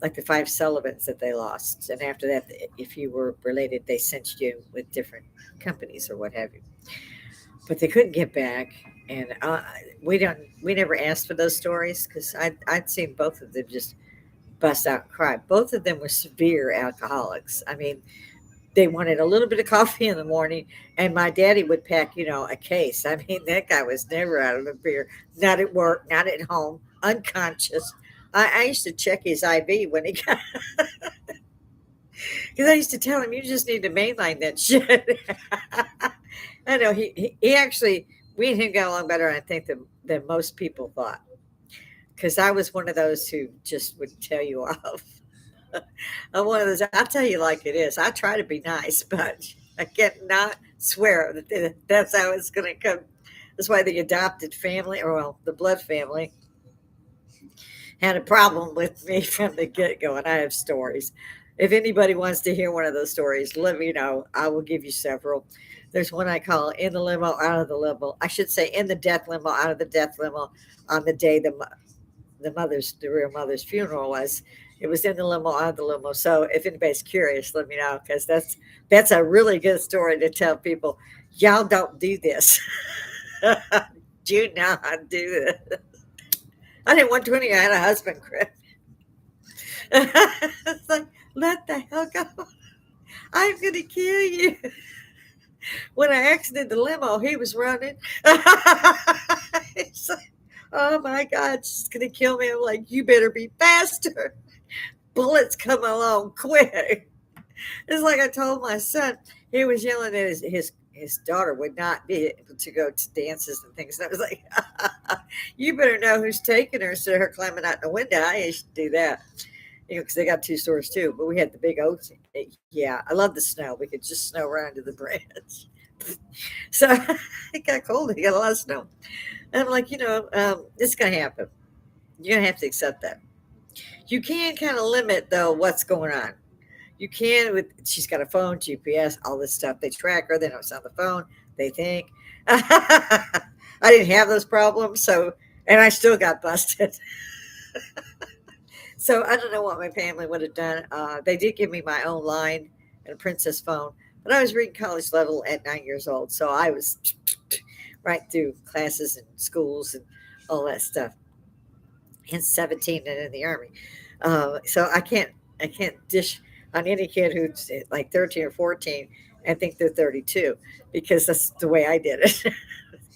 like the five Sullivans that they lost. And after that, if you were related, they sent you with different companies or what have you. But they couldn't get back. And we never asked for those stories because I'd seen both of them just bust out and cry. Both of them were severe alcoholics. I mean, they wanted a little bit of coffee in the morning, and my daddy would pack, a case. I mean, that guy was never out of a beer, not at work, not at home, unconscious. I used to check his IV when he got, because I used to tell him, you just need to mainline that shit. I know he actually, we and him got along better, I think, than most people thought. Because I was one of those who just would tell you off. I'm one of those, I'll tell you like it is. I try to be nice, but I can't not swear that that's how it's going to come. That's why the adopted family, or well, the blood family, had a problem with me from the get go, and I have stories. If anybody wants to hear one of those stories, let me know. I will give you several. There's one I call In the Limo, Out of the Limo. I should say In the Death Limo, Out of the Death Limo on the day the real mother's funeral was. It was in the limo, out of the limo. So if anybody's curious, let me know because that's a really good story to tell people. Y'all don't do this. Do not do this. I didn't want 20. I had a husband quit. It's like, let the hell go. I'm going to kill you. When I exited the limo, he was running. It's like, oh my God, she's going to kill me. I'm like, you better be faster. Bullets come along quick. It's like I told my son, he was yelling at his daughter would not be able to go to dances and things. And I was like, you better know who's taking her instead of her climbing out the window. I used to do that, because they got two stores too. But we had the big oaks. Yeah, I love the snow. We could just snow right under the bridge. So it got cold. It got a lot of snow. And I'm like, it's going to happen. You're going to have to accept that. You can kind of limit, though, what's going on. You can she's got a phone, GPS, all this stuff. They track her. They know it's on the phone. They think. I didn't have those problems, and I still got busted. So I don't know what my family would have done. They did give me my own line and a princess phone, but I was reading college level at 9 years old. So I was right through classes and schools and all that stuff. And 17 and in the army. So I can't dish on any kid who's like 13 or 14 and think they're 32 because that's the way I did it.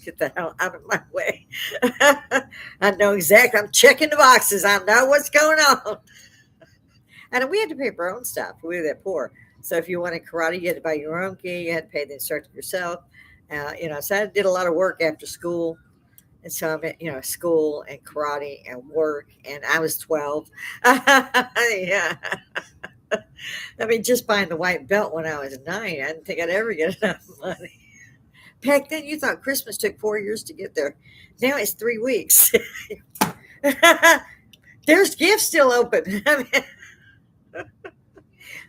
Get the hell out of my way. I know exactly. I'm checking the boxes. I know what's going on. And we had to pay for our own stuff. We were that poor. So if you wanted karate, you had to buy your own gi. You had to pay the instructor yourself. So I did a lot of work after school And so I'm at, school and karate and work, and I was 12. Yeah. I mean, just buying the white belt when I was 9, I didn't think I'd ever get enough money. Back then, you thought Christmas took 4 years to get there. Now it's 3 weeks. There's gifts still open. I mean,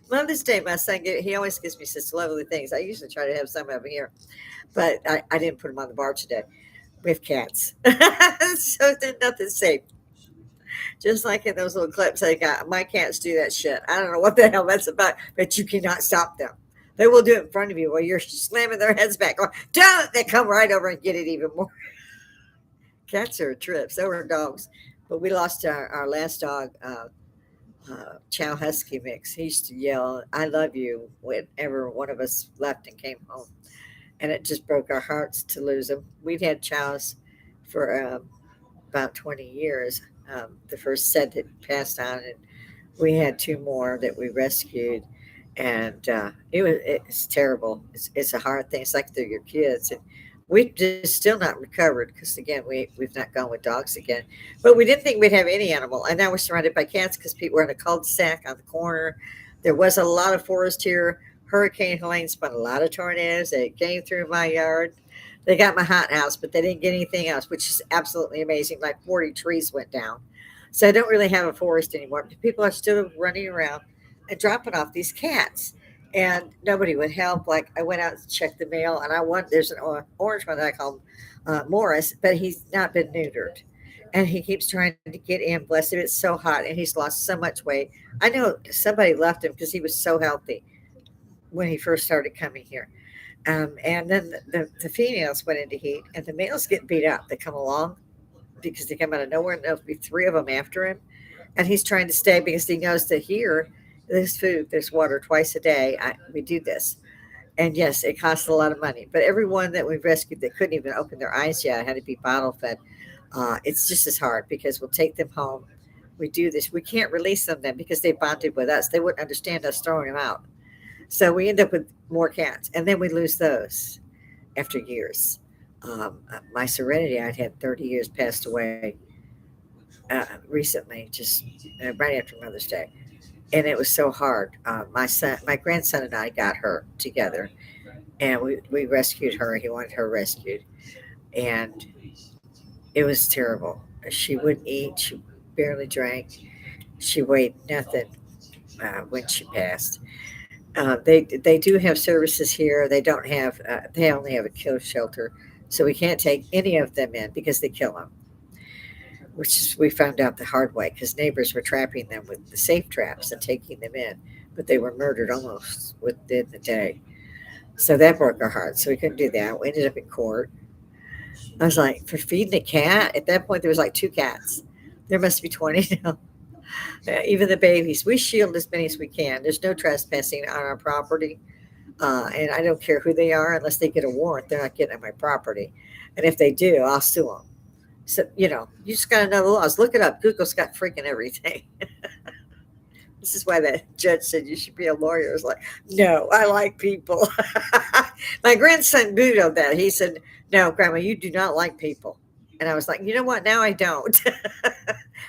Mother's Day, my son, he always gives me such lovely things. I usually try to have some of them here, but I didn't put them on the bar today. We have cats. So there's nothing safe. Just like in those little clips I got, my cats do that shit. I don't know what the hell that's about, but you cannot stop them. They will do it in front of you while you're slamming their heads back. Going, don't! They come right over and get it even more. Cats are a trip. So are dogs. But we lost our last dog, Chow Husky mix. He used to yell, I love you, whenever one of us left and came home. And it just broke our hearts to lose him. We'd had Chows for about 20 years. The first set had passed on, and we had two more that we rescued. And it's terrible. It's a hard thing. It's like they're your kids. And we just still not recovered because, again, we've not gone with dogs again. But we didn't think we'd have any animal. And now we're surrounded by cats because people were in a cul-de-sac on the corner. There was a lot of forest here. Hurricane Helene spun a lot of tornadoes. They came through my yard. They got my hot house, but they didn't get anything else, which is absolutely amazing. Like 40 trees went down. So I don't really have a forest anymore. People are still running around and dropping off these cats. And nobody would help. Like I went out to check the mail, and there's an orange one that I call Morris, but he's not been neutered, and he keeps trying to get in. Bless him, it's so hot, and he's lost so much weight. I know somebody left him because he was so healthy when he first started coming here. And then the females went into heat, and the males get beat up. They come along because they come out of nowhere, and there'll be three of them after him. And he's trying to stay because he knows that here there's food, there's water twice a day. We do this. And yes, it costs a lot of money. But everyone that we've rescued that couldn't even open their eyes yet had to be bottle fed. It's just as hard because we'll take them home. We do this. We can't release them then because they bonded with us. They wouldn't understand us throwing them out. So we end up with more cats, and then we lose those after years. My Serenity, I'd had 30 years, passed away recently, just right after Mother's Day, and it was so hard. My grandson, and I got her together, and we rescued her. He wanted her rescued, and it was terrible. She wouldn't eat. She barely drank. She weighed nothing when she passed. They do have services here. They don't have. They only have a kill shelter, so we can't take any of them in because they kill them. Which is, we found out the hard way because neighbors were trapping them with the safe traps and taking them in, but they were murdered almost within the day. So that broke our hearts. So we couldn't do that. We ended up in court. I was like, for feeding a cat. At that point, there was like two cats. There must be 20 now. Even the babies, we shield as many as we can. There's no trespassing on our property, and I don't care who they are unless they get a warrant. They're not getting on my property, and if they do, I'll sue them. So you just got to know the laws. Look it up. Google's got freaking everything. This is why that judge said you should be a lawyer. I was like, no, I like people. My grandson vetoed that. He said, no, Grandma, you do not like people. And I was like, you know what? Now I don't.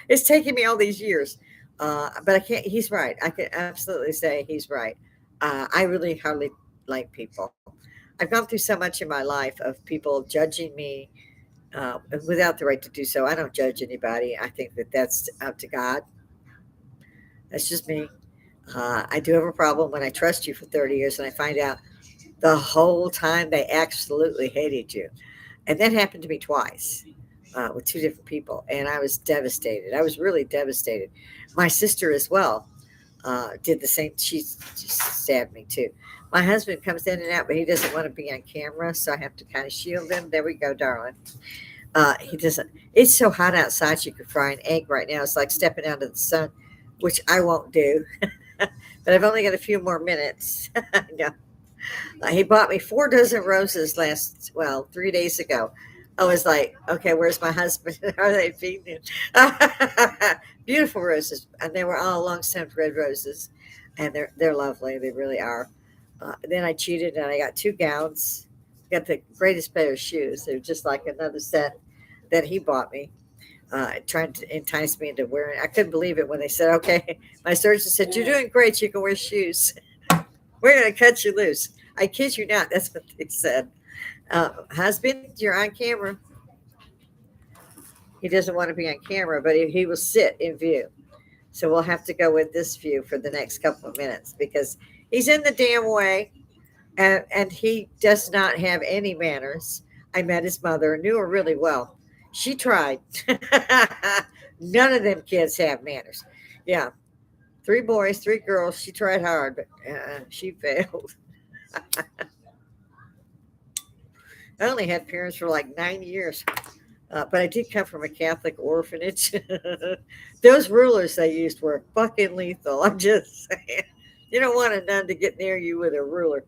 It's taken me all these years. But I can't, he's right. I can absolutely say he's right. I really hardly like people. I've gone through so much in my life of people judging me without the right to do so. I don't judge anybody. I think that that's up to God. That's just me. I do have a problem when I trust you for 30 years and I find out the whole time they absolutely hated you. And that happened to me twice with two different people. And I was devastated. I was really devastated. My sister as well did the same. She just stabbed me too. My husband comes in and out, but he doesn't want to be on camera. So I have to kind of shield him. There we go, darling. He doesn't. It's so hot outside. You could fry an egg right now. It's like stepping out of the sun, which I won't do. But I've only got a few more minutes. No. He bought me 4 dozen roses 3 days ago. I was like, okay, where's my husband? Are they feeding him? Beautiful roses, and they were all long-stemmed red roses, and they're lovely. They really are. Then I cheated, and I got 2 gowns. Got the greatest pair of shoes. They're just like another set. that he bought me, trying to entice me into wearing. I couldn't believe it when they said, "Okay," my surgeon said, "You're doing great. You can wear shoes. We're going to cut you loose." I kid you not. That's what they said. Husband, you're on camera. He doesn't want to be on camera, but he will sit in view. So we'll have to go with this view for the next couple of minutes because he's in the damn way, and he does not have any manners. I met his mother, knew her really well. She tried. None of them kids have manners. Yeah, three boys, three girls. She tried hard, but she failed. I only had parents for like 9 years. But I did come from a Catholic orphanage. Those rulers they used were fucking lethal. I'm just saying. You don't want a nun to get near you with a ruler.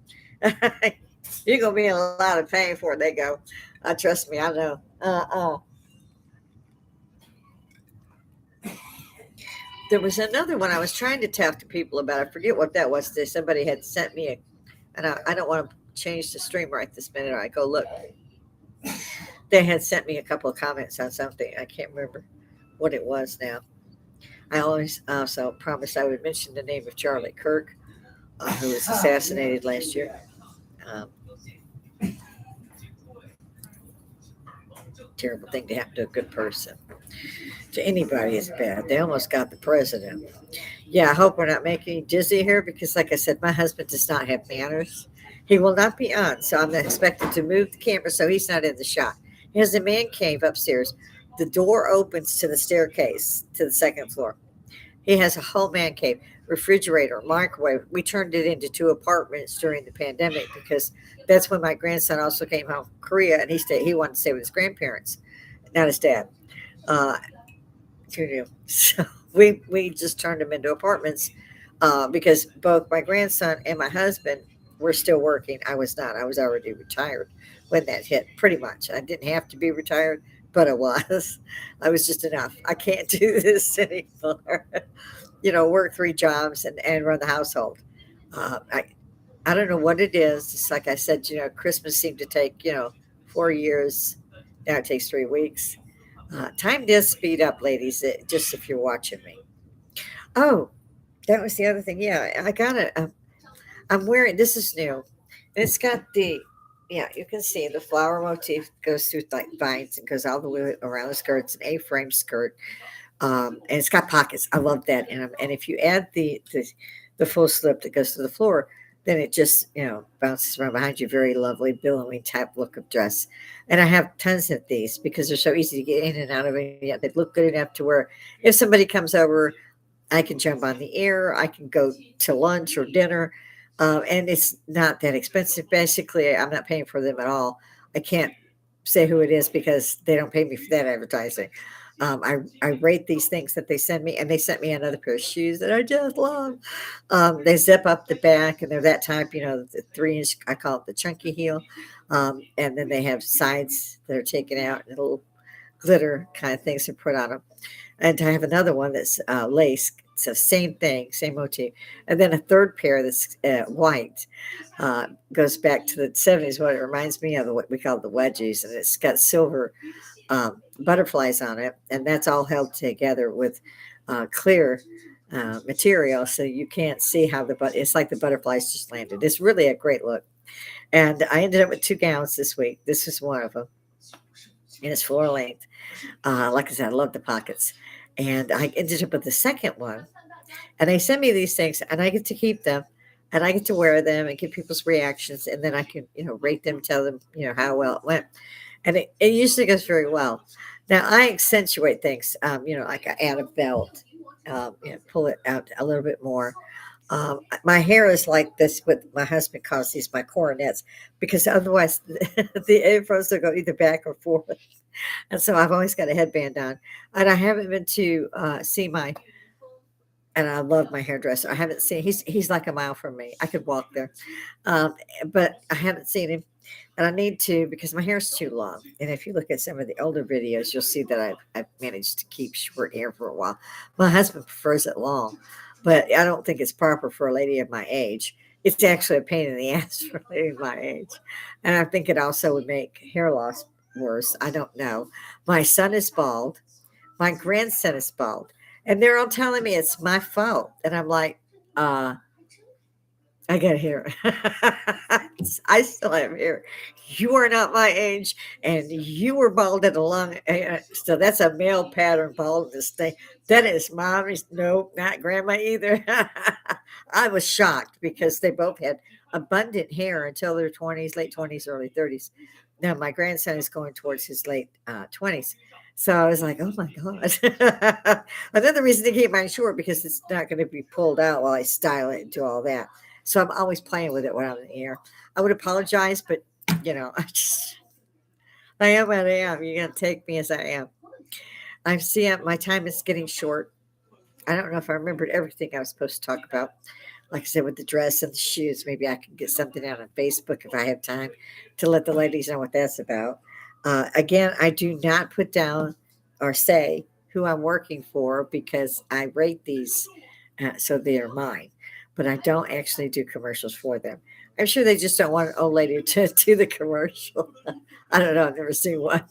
You're going to be in a lot of pain before they go. Trust me, I know. There was another one I was trying to talk to people about. I forget what that was. Somebody had sent me and I don't want to change the stream right this minute. I go look. They had sent me a couple of comments on something. I can't remember what it was now. I always also promised I would mention the name of Charlie Kirk, who was assassinated last year. Um, Terrible thing to happen to a good person. To anybody is bad. They almost got the president. Yeah, I hope we're not making you dizzy here because, like I said, my husband does not have manners. He will not be on, so I'm expected to move the camera so he's not in the shot. He has a man cave upstairs. The door opens to the staircase to the second floor. He has a whole man cave, refrigerator, microwave. We turned it into two apartments during the pandemic because that's when my grandson also came home from Korea and he wanted to stay with his grandparents, not his dad. Uh, so we just turned them into apartments because both my grandson and my husband were still working. I was not. I was already retired when that hit. Pretty much, I didn't have to be retired, but I was. I was just enough. I can't do this anymore. Work three jobs and run the household. Uh, I I don't know what it is. It's like I said. Christmas seemed to take 4 years. Now it takes 3 weeks. Time does speed up, ladies. Just if you're watching me. Oh, that was the other thing. Yeah, I got it. I'm wearing. This is new. And it's got the. Yeah, you can see the flower motif goes through like vines and goes all the way around the skirt. It's an A-frame skirt, and it's got pockets. I love that. And if you add the full slip that goes to the floor, then it just bounces around behind you. Very lovely, billowing type look of dress. And I have tons of these because they're so easy to get in and out of. And yet they look good enough to where if somebody comes over, I can jump on the air. I can go to lunch or dinner. And it's not that expensive. Basically, I'm not paying for them at all. I can't say who it is because they don't pay me for that advertising. I rate these things that they send me, and they sent me another pair of shoes that I just love. They zip up the back, and they're that type, the 3 inch. I call it the chunky heel, and then they have sides that are taken out, and little glitter kind of things are put on them. And I have another one that's lace. So same thing, same motif. And then a third pair that's white goes back to the 70s. What it reminds me of what we call the wedgies, and it's got silver butterflies on it, and that's all held together with clear material, so you can't see how it's like the butterflies just landed. It's really a great look. And I ended up with 2 gowns this week. This is one of them, and it's floor length. Like I said, I love the pockets. And I ended up with the second one. And they send me these things, and I get to keep them, and I get to wear them and get people's reactions. And then I can, rate them, tell them, how well it went. And it usually goes very well. Now, I accentuate things, like I add a belt, pull it out a little bit more. My hair is like this, what my husband calls these my coronets, because otherwise the afros will go either back or forth. And so I've always got a headband on. And I haven't been to see and I love my hairdresser. I haven't seen, he's like a mile from me. I could walk there. Um, but I haven't seen him. And I need to because my hair's too long. And if you look at some of the older videos, you'll see that I've managed to keep short hair for a while. My husband prefers it long, but I don't think it's proper for a lady of my age. It's actually a pain in the ass for a lady of my age. And I think it also would make hair loss worse. I don't know. My son is bald. My grandson is bald. And they're all telling me it's my fault. And I'm like, uh, I got hair. I still have hair. You are not my age, and you were bald at a long. So that's a male pattern baldness thing. That is mommy's. Nope, not grandma either. I was shocked because they both had abundant hair until their 20s, late 20s, early 30s. Now my grandson is going towards his late 20s. So I was like, oh my God. Another reason to keep mine short because it's not going to be pulled out while I style it and do all that. So I'm always playing with it when I'm in the air. I would apologize, but I am what I am. You're gonna take me as I am. I'm seeing my time is getting short. I don't know if I remembered everything I was supposed to talk about. Like I said, with the dress and the shoes, maybe I can get something out on Facebook if I have time to let the ladies know what that's about. Again, I do not put down or say who I'm working for because I rate these so they are mine, but I don't actually do commercials for them. I'm sure they just don't want an old lady to do the commercial. I don't know. I've never seen one.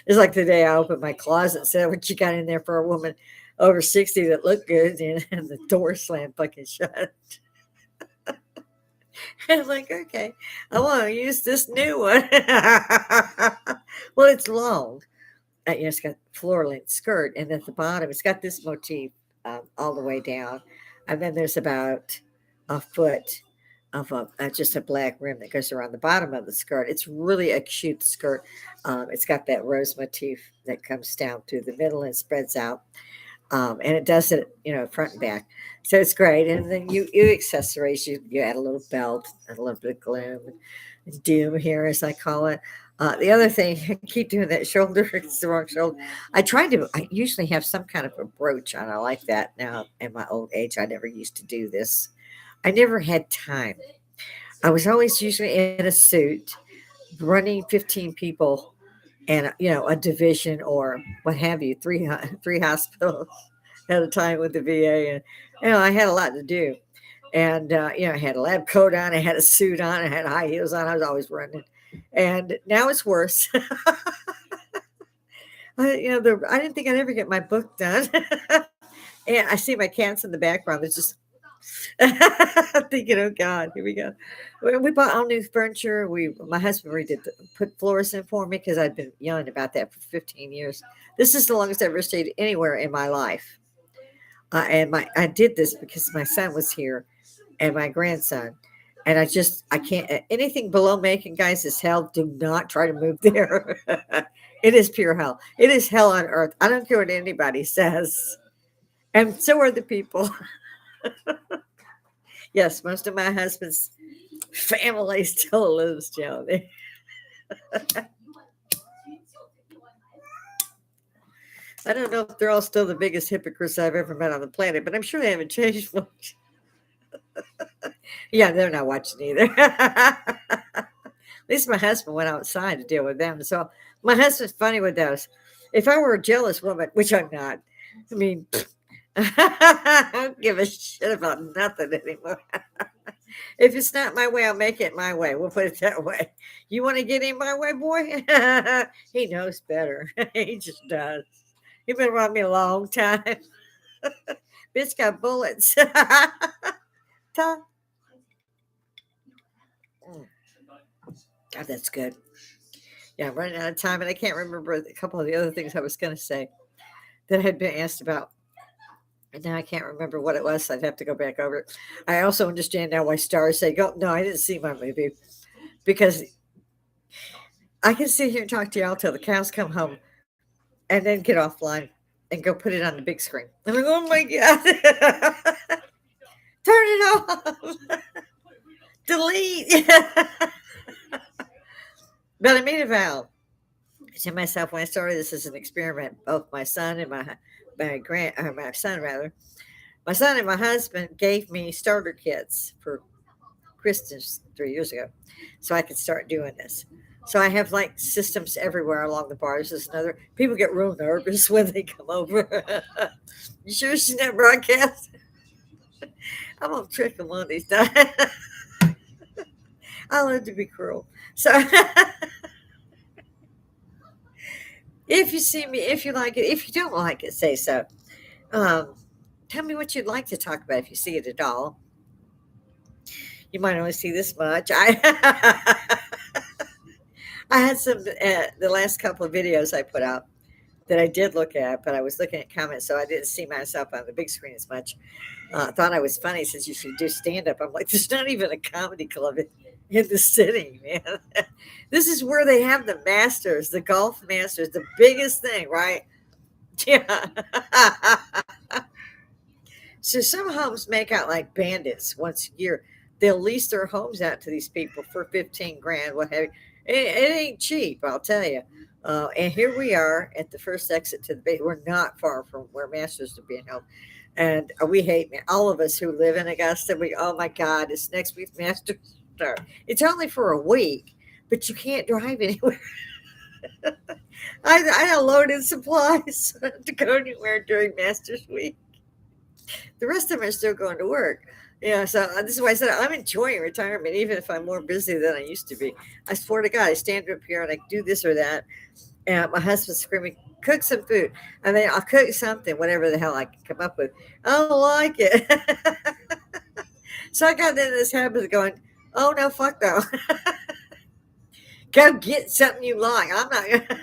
It's like the day I opened my closet and said, what you got in there for a woman over 60 that looked good? And the door slammed fucking shut. And I'm like, okay, I want to use this new one. Well, it's long. It's got floor length skirt. And at the bottom, it's got this motif all the way down. And then there's about a foot of just a black rim that goes around the bottom of the skirt. It's really a cute skirt. It's got that rose motif that comes down through the middle and spreads out. And it does it, front and back. So it's great. And then you accessorize, you add a little belt and a little bit of gloom and doom here, as I call it. The other thing, I keep doing that shoulder, it's the wrong shoulder. I usually have some kind of a brooch on. I like that now in my old age. I never used to do this. I never had time. I was always usually in a suit running 15 people and a division or what have you, three hospitals at a time with the VA, and I had a lot to do, and I had a lab coat on, I had a suit on, I had high heels on, I was always running, and now it's worse. I didn't think I'd ever get my book done, and I see my cats in the background. There's just thinking, oh God, here we go. We bought all new furniture. My husband put floors in for me because I'd been yelling about that for 15 years. This is the longest I've ever stayed anywhere in my life. And I did this because my son was here and my grandson. And I can't, anything below Macon, guys, is hell. Do not try to move there. It is pure hell. It is hell on earth. I don't care what anybody says. And so are the people. Yes, most of my husband's family still lives down there. I don't know if they're all still the biggest hypocrites I've ever met on the planet, but I'm sure they haven't changed much. Yeah, they're not watching either. At least my husband went outside to deal with them. So my husband's funny with those. If I were a jealous woman, which I'm not, I mean, I don't give a shit about nothing anymore. If it's not my way, I'll make it my way. We'll put it that way. You want to get in my way, boy? He knows better. He just does. He's been around me a long time. Bitch got bullets. God, that's good. Yeah, I'm running out of time, and I can't remember a couple of the other things I was going to say that I had been asked about. And now I can't remember what it was. So I'd have to go back over it. I also understand now why stars say, "Go." No, I didn't see my movie because I can sit here and talk to y'all till the cows come home, and then get offline and go put it on the big screen. I'm like, oh my God, turn it off, delete. But I made a vow to myself when I started this as an experiment. Both my son and my son rather. My son and my husband gave me starter kits for Christmas 3 years ago, so I could start doing this. So I have like systems everywhere along the bars. There's another. People get real nervous when they come over. You sure she's not broadcast? I'm gonna trick them one of these times. I love to be cruel. So If you see me, if you like it, if you don't like it, say so. Um, Tell me what you'd like to talk about if you see it at all. You might only see this much. I had some the last couple of videos I put out that I did look at, but I was looking at comments, so I didn't see myself on the big screen as much. Thought I was funny since you should do stand up. I'm like, there's not even a comedy club in the city, man. This is where they have the Masters, the golf Masters, the biggest thing, right? Yeah. So some homes make out like bandits once a year. They'll lease their homes out to these people for 15 grand, what have you. It ain't cheap, I'll tell you. And here we are at the first exit to the bay. We're not far from where Masters are being held. And we hate all of us who live in Augusta. Oh my God, it's next week's Masters start. It's only for a week, but you can't drive anywhere. I unloaded supplies to go anywhere during Masters week. The rest of them are still going to work. Yeah, so this is why I said I'm enjoying retirement, even if I'm more busy than I used to be. I swear to God, I stand up here and I do this or that, and my husband's screaming, "Cook some food," and then I'll cook something, whatever the hell I can come up with. I don't like it, so I got into this habit of going, "Oh no, fuck no, go get something you like." I'm not gonna.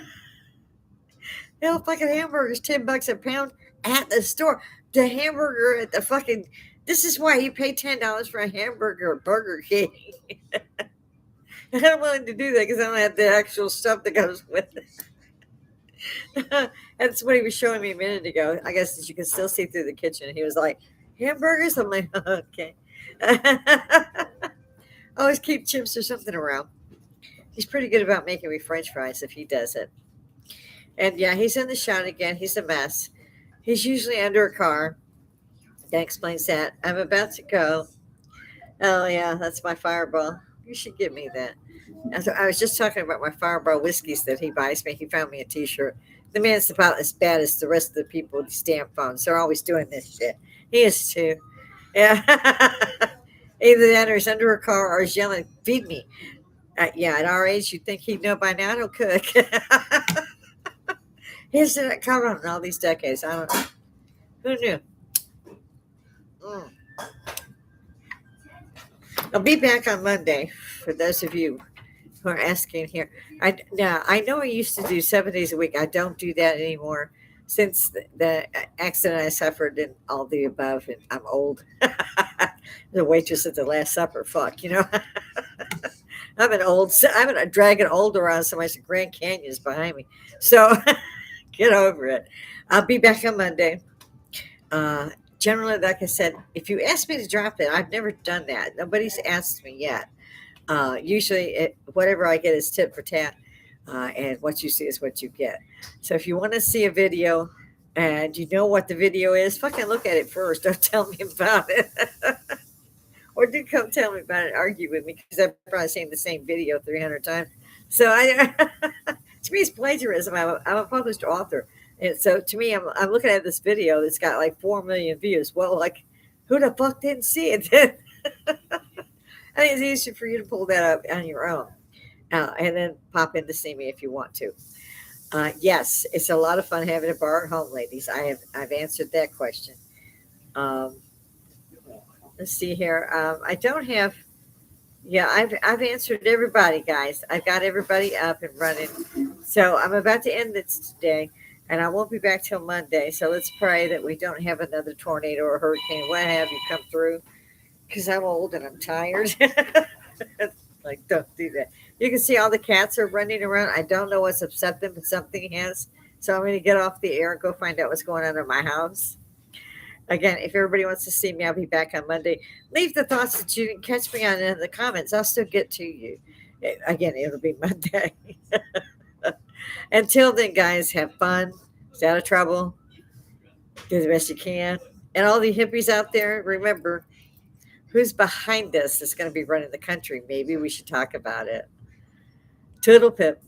Hell, fucking hamburgers, $10 a pound at the store. The hamburger at the fucking. This is why you pay $10 for a hamburger at Burger King. And I'm willing to do that because I don't have the actual stuff that goes with it. That's what he was showing me a minute ago. I guess you can still see through the kitchen. He was like, hamburgers? I'm like, okay. Always keep chips or something around. He's pretty good about making me French fries if he does it. And yeah, he's in the shot again. He's a mess. He's usually under a car. That explains that. I'm about to go. Oh, yeah, that's my Fireball. You should give me that. I was just talking about my Fireball whiskeys that he buys me. He found me a T-shirt. The man's about as bad as the rest of the people with stamp phones. They're always doing this shit. He is too. Yeah. Either that or he's under a car or he's yelling, "Feed me." Yeah, at our age, you'd think he'd know by now to cook. He's did it come on in all these decades. I don't know. Who knew? Mm. I'll be back on Monday for those of you who are asking here. I know I used to do 7 days a week. I don't do that anymore since the accident I suffered and all the above. And I'm old. The waitress at the Last Supper. Fuck, you know. I'm a dragging old around so much. The Grand Canyon's behind me. So get over it. I'll be back on Monday. Generally, like I said, if you ask me to drop it, I've never done that. Nobody's asked me yet. Usually, whatever I get is tit for tat, and what you see is what you get. So if you want to see a video and you know what the video is, fucking look at it first. Don't tell me about it. Or do come tell me about it, argue with me, because I've probably seen the same video 300 times. So to me, it's plagiarism. I'm a published author. And so to me, I'm looking at this video that's got like 4 million views. Well, like, who the fuck didn't see it? I think it's easier for you to pull that up on your own, and then pop in to see me if you want to. Yes, it's a lot of fun having a bar at home, ladies. I've answered that question. Um, let's see here. I don't have. Yeah, I've answered everybody, guys. I've got everybody up and running. So I'm about to end this today, and I won't be back till Monday. So let's pray that we don't have another tornado or hurricane, what have you, come through. Because I'm old and I'm tired. Like, don't do that. You can see all the cats are running around. I don't know what's upset them, but something has. So I'm going to get off the air and go find out what's going on in my house. Again, if everybody wants to see me, I'll be back on Monday. Leave the thoughts that you didn't catch me on in the comments. I'll still get to you. Again, it'll be Monday. Until then, guys, have fun. Stay out of trouble. Do the best you can. And all the hippies out there, remember, who's behind us that's going to be running the country? Maybe we should talk about it. Toodle pip.